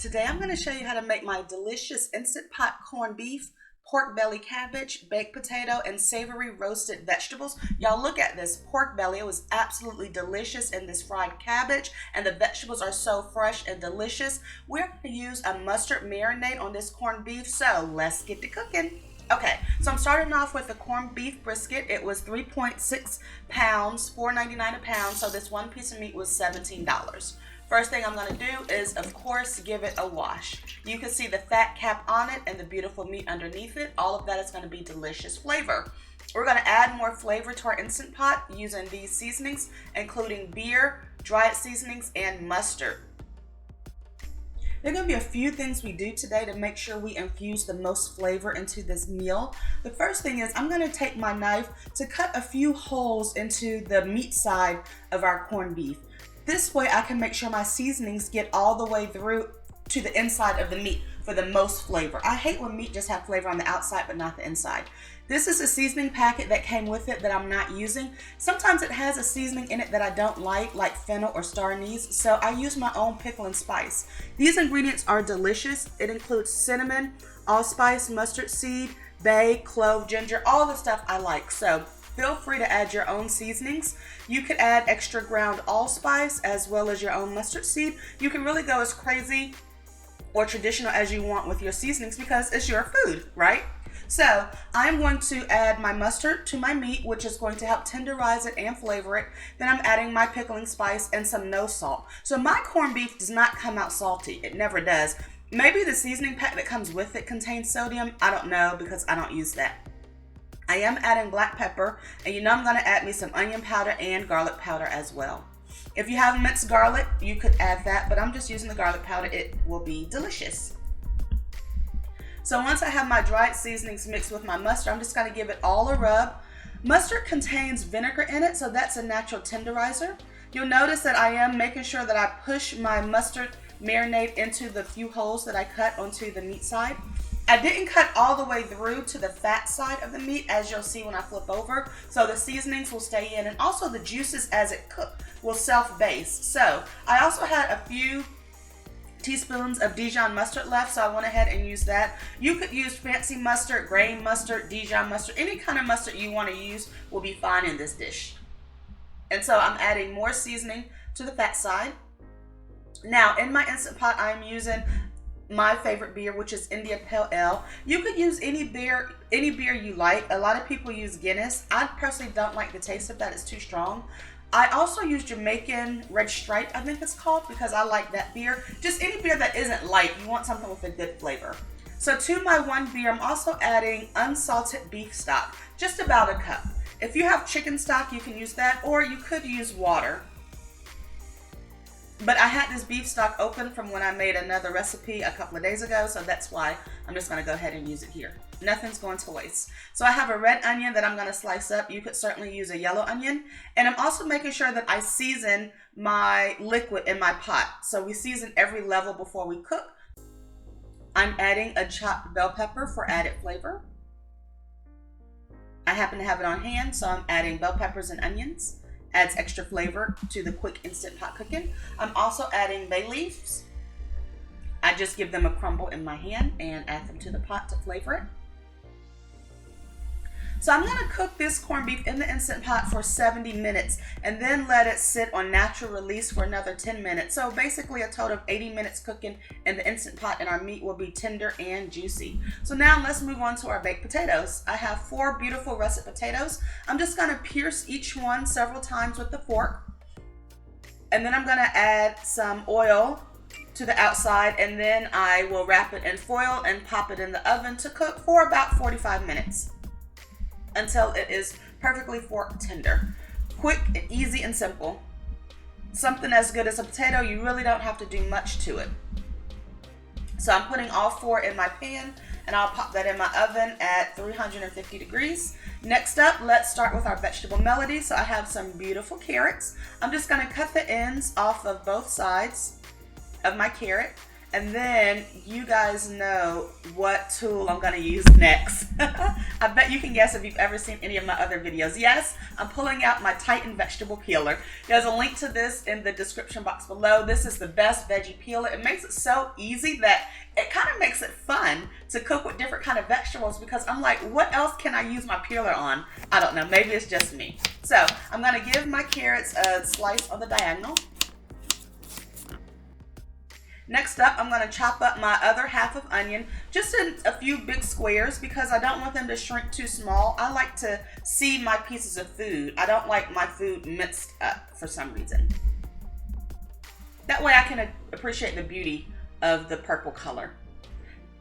Today I'm going to show you how to make my delicious Instant Pot corned beef, pork belly cabbage, baked potato, and savory roasted vegetables. Y'all look at this pork belly. It was absolutely delicious in this fried cabbage, and the vegetables are so fresh and delicious. We're going to use a mustard marinade on this corned beef, so let's get to cooking. Okay, so I'm starting off with the corned beef brisket. It was 3.6 pounds, $4.99 a pound, so this one piece of meat was $17. First thing I'm going to do is, of course, give it a wash. You can see the fat cap on it and the beautiful meat underneath it. All of that is going to be delicious flavor. We're going to add more flavor to our Instant Pot using these seasonings, including beer, dried seasonings, and mustard. There are going to be a few things we do today to make sure we infuse the most flavor into this meal. The first thing is I'm going to take my knife to cut a few holes into the meat side of our corned beef. This way I can make sure my seasonings get all the way through to the inside of the meat for the most flavor. I hate when meat just have flavor on the outside but not the inside. This is a seasoning packet that came with it that I'm not using. Sometimes it has a seasoning in it that I don't like fennel or star anise, so I use my own pickle and spice. These ingredients are delicious. It includes cinnamon, allspice, mustard seed, bay, clove, ginger, all the stuff I like. So feel free to add your own seasonings. You could add extra ground allspice as well as your own mustard seed. You can really go as crazy or traditional as you want with your seasonings because it's your food, right? So I'm going to add my mustard to my meat, which is going to help tenderize it and flavor it. Then I'm adding my pickling spice and some no salt. So my corned beef does not come out salty. It never does. Maybe the seasoning pack that comes with it contains sodium. I don't know because I don't use that. I am adding black pepper, and you know I'm going to add me some onion powder and garlic powder as well. If you have minced garlic, you could add that, but I'm just using the garlic powder. It will be delicious. So once I have my dried seasonings mixed with my mustard, I'm just going to give it all a rub. Mustard contains vinegar in it, so that's a natural tenderizer. You'll notice that I am making sure that I push my mustard marinade into the few holes that I cut onto the meat side. I didn't cut all the way through to the fat side of the meat, as you'll see when I flip over, so the seasonings will stay in, and also the juices as it cooks will self-base. So I also had a few teaspoons of Dijon mustard left, so I went ahead and used that. You could use fancy mustard, grain mustard, Dijon mustard, any kind of mustard you want to use will be fine in this dish. And so I'm adding more seasoning to the fat side. Now in my Instant Pot, I'm using my favorite beer, which is India Pale Ale. You could use any beer you like. A lot of people use Guinness. I personally don't like the taste of that. It's too strong. I also use Jamaican Red Stripe, I think it's called, because I like that beer. Just any beer that isn't light. You want something with a good flavor. So to my one beer, I'm also adding unsalted beef stock, just about a cup. If you have chicken stock, you can use that, or you could use water. But I had this beef stock open from when I made another recipe a couple of days ago, so that's why I'm just going to go ahead and use it here. Nothing's going to waste. So I have a red onion that I'm going to slice up. You could certainly use a yellow onion. And I'm also making sure that I season my liquid in my pot. So we season every level before we cook. I'm adding a chopped bell pepper for added flavor. I happen to have it on hand, so I'm adding bell peppers and onions. Adds extra flavor to the quick Instant Pot cooking. I'm also adding bay leaves. I just give them a crumble in my hand and add them to the pot to flavor it. So I'm going to cook this corned beef in the Instant Pot for 70 minutes and then let it sit on natural release for another 10 minutes. So basically a total of 80 minutes cooking in the Instant Pot, and our meat will be tender and juicy. So now let's move on to our baked potatoes. I have 4 beautiful russet potatoes. I'm just going to pierce each one several times with the fork. And then I'm going to add some oil to the outside, and then I will wrap it in foil and pop it in the oven to cook for about 45 minutes. Until it is perfectly fork tender. Quick, easy, and simple. Something as good as a potato, you really don't have to do much to it. So I'm putting all 4 in my pan, and I'll pop that in my oven at 350 degrees. Next up, let's start with our vegetable melody. So I have some beautiful carrots. I'm just going to cut the ends off of both sides of my carrot, And then you guys know what tool I'm going to use next. I bet you can guess if you've ever seen any of my other videos. Yes, I'm pulling out my Titan vegetable peeler. There's a link to this in the description box below. This is the best veggie peeler. It makes it so easy that it kind of makes it fun to cook with different kind of vegetables, because I'm like, what else can I use my peeler on? I don't know, maybe it's just me. So I'm going to give my carrots a slice on the diagonal. Next up, I'm going to chop up my other half of onion, just in a few big squares, because I don't want them to shrink too small. I like to see my pieces of food. I don't like my food minced up for some reason. That way I can appreciate the beauty of the purple color.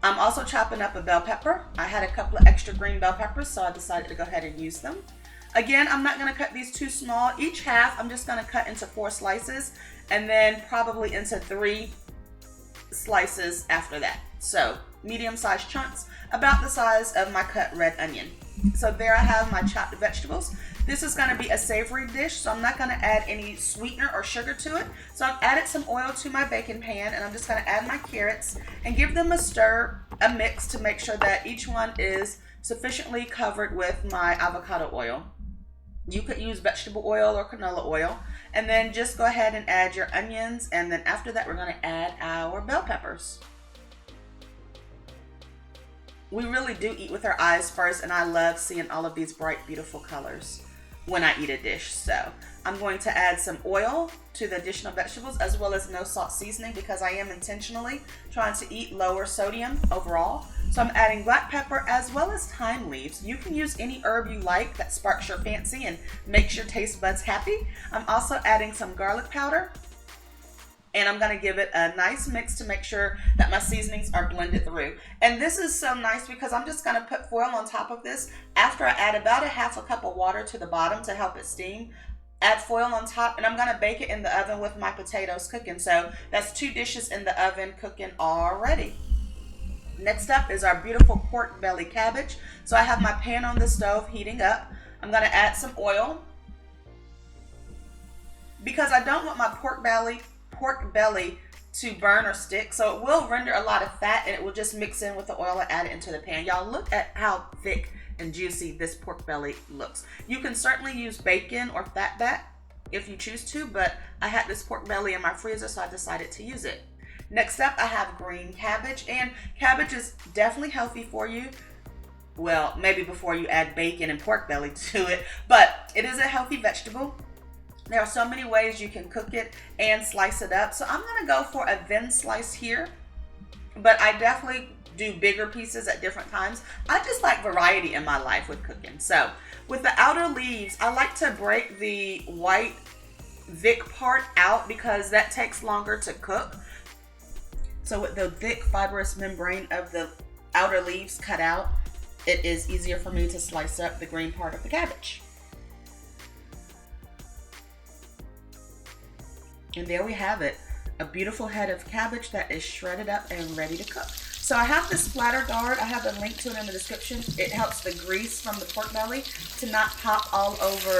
I'm also chopping up a bell pepper. I had a couple of extra green bell peppers, so I decided to go ahead and use them. Again, I'm not going to cut these too small. Each half, I'm just going to cut into 4 slices, and then probably into 3 slices after that. So medium-sized chunks, about the size of my cut red onion. So there I have my chopped vegetables. This is going to be a savory dish, so I'm not going to add any sweetener or sugar to it. So I've added some oil to my baking pan, and I'm just going to add my carrots and give them a stir, a mix, to make sure that each one is sufficiently covered with my avocado oil. You could use vegetable oil or canola oil. And then just go ahead and add your onions. And then after that, we're going to add our bell peppers. We really do eat with our eyes first. And I love seeing all of these bright, beautiful colors when I eat a dish. So I'm going to add some oil to the additional vegetables, as well as no salt seasoning, because I am intentionally trying to eat lower sodium overall. So I'm adding black pepper as well as thyme leaves. You can use any herb you like that sparks your fancy and makes your taste buds happy. I'm also adding some garlic powder, and I'm going to give it a nice mix to make sure that my seasonings are blended through. And this is so nice because I'm just going to put foil on top of this after I add about a half a cup of water to the bottom to help it steam. Add foil on top, and I'm going to bake it in the oven with my potatoes cooking. So that's 2 dishes in the oven cooking already. Next up is our beautiful pork belly cabbage. So I have my pan on the stove heating up. I'm going to add some oil, because I don't want my pork belly to burn or stick. So it will render a lot of fat, and it will just mix in with the oil and add it into the pan. Y'all, look at how thick and juicy this pork belly looks. You can certainly use bacon or fat back if you choose to, but I had this pork belly in my freezer, so I decided to use it. Next up, I have green cabbage, and cabbage is definitely healthy for you. Well, maybe before you add bacon and pork belly to it, but it is a healthy vegetable. There are so many ways you can cook it and slice it up. So I'm going to go for a thin slice here, but I definitely do bigger pieces at different times. I just like variety in my life with cooking. So with the outer leaves, I like to break the white thick part out because that takes longer to cook. So with the thick fibrous membrane of the outer leaves cut out, it is easier for me to slice up the green part of the cabbage. And there we have it, a beautiful head of cabbage that is shredded up and ready to cook. So I have this splatter guard. I have a link to it in the description. It helps the grease from the pork belly to not pop all over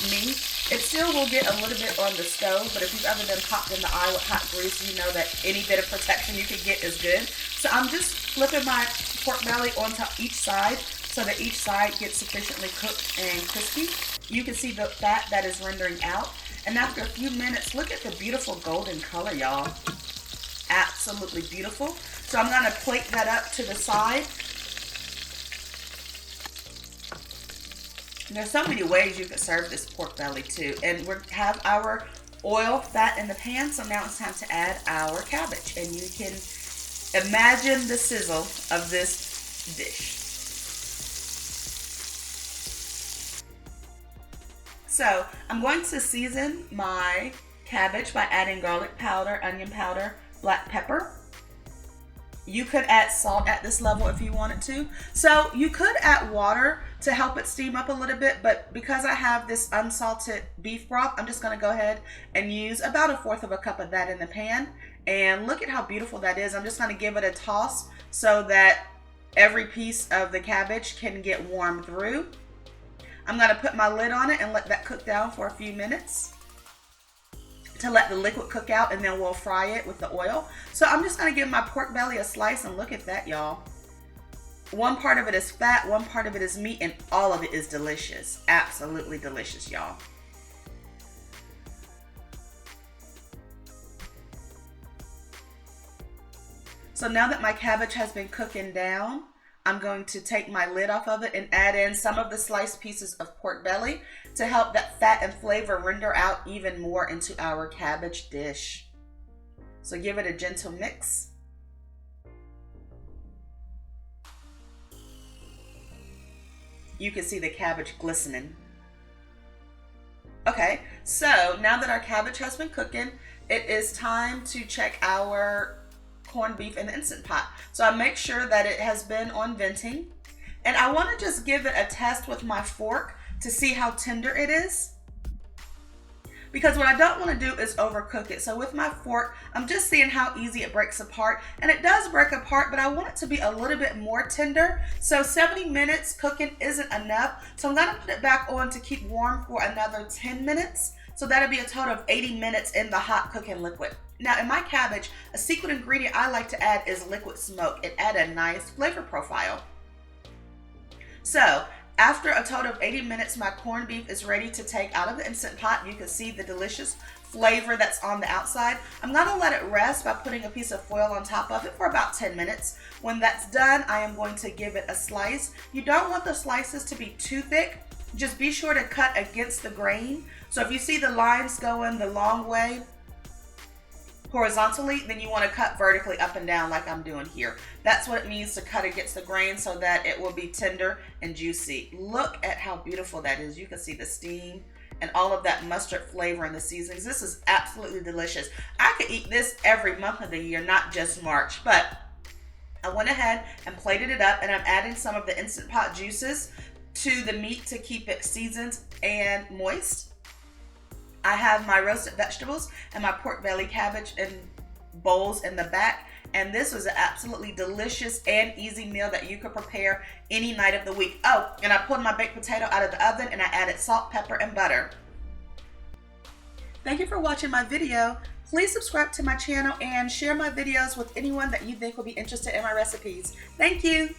me. It still will get a little bit on the stove, but if you've ever been popped in the eye with hot grease, you know that any bit of protection you could get is good. So I'm just flipping my pork belly onto each side so that each side gets sufficiently cooked and crispy. You can see the fat that is rendering out. And after a few minutes, look at the beautiful golden color, y'all. Absolutely beautiful. So I'm going to plate that up to the side. And there's so many ways you can serve this pork belly too. And we have our oil, fat in the pan. So now it's time to add our cabbage. And you can imagine the sizzle of this dish. So I'm going to season my cabbage by adding garlic powder, onion powder, black pepper. You could add salt at this level if you wanted to. So you could add water to help it steam up a little bit, but because I have this unsalted beef broth, I'm just gonna go ahead and use about 1/4 of a cup of that in the pan. And look at how beautiful that is. I'm just gonna give it a toss so that every piece of the cabbage can get warmed through. I'm gonna put my lid on it and let that cook down for a few minutes. to let the liquid cook out, and then we'll fry it with the oil. So I'm just gonna give my pork belly a slice, and look at that, y'all. One part of it is fat, one part of it is meat, and all of it is delicious. Absolutely delicious, y'all. So now that my cabbage has been cooking down, I'm going to take my lid off of it and add in some of the sliced pieces of pork belly to help that fat and flavor render out even more into our cabbage dish. So give it a gentle mix. You can see the cabbage glistening. Okay, so now that our cabbage has been cooking, it is time to check our corned beef in the Instant Pot. So I make sure that it has been on venting, and I want to just give it a test with my fork to see how tender it is, because what I don't want to do is overcook it. So with my fork, I'm just seeing how easy it breaks apart, and it does break apart, but I want it to be a little bit more tender. So 70 minutes cooking isn't enough, so I'm going to put it back on to keep warm for another 10 minutes. So that'll be a total of 80 minutes in the hot cooking liquid. Now in my cabbage, a secret ingredient I like to add is liquid smoke. It adds a nice flavor profile. So after a total of 80 minutes, my corned beef is ready to take out of the Instant Pot. You can see the delicious flavor that's on the outside. I'm gonna let it rest by putting a piece of foil on top of it for about 10 minutes. When that's done, I am going to give it a slice. You don't want the slices to be too thick. Just be sure to cut against the grain. So if you see the lines going the long way horizontally, then you want to cut vertically up and down like I'm doing here. That's what it means to cut against the grain, so that it will be tender and juicy. Look at how beautiful that is. You can see the steam and all of that mustard flavor and the seasonings. This is absolutely delicious. I could eat this every month of the year, not just March, but I went ahead and plated it up, and I'm adding some of the Instant Pot juices to the meat to keep it seasoned and moist. I have my roasted vegetables and my pork belly cabbage in bowls in the back, and this was an absolutely delicious and easy meal that you could prepare any night of the week. Oh, and I pulled my baked potato out of the oven, and I added salt, pepper, and butter. Thank you for watching my video. Please subscribe to my channel and share my videos with anyone that you think will be interested in my recipes. Thank you.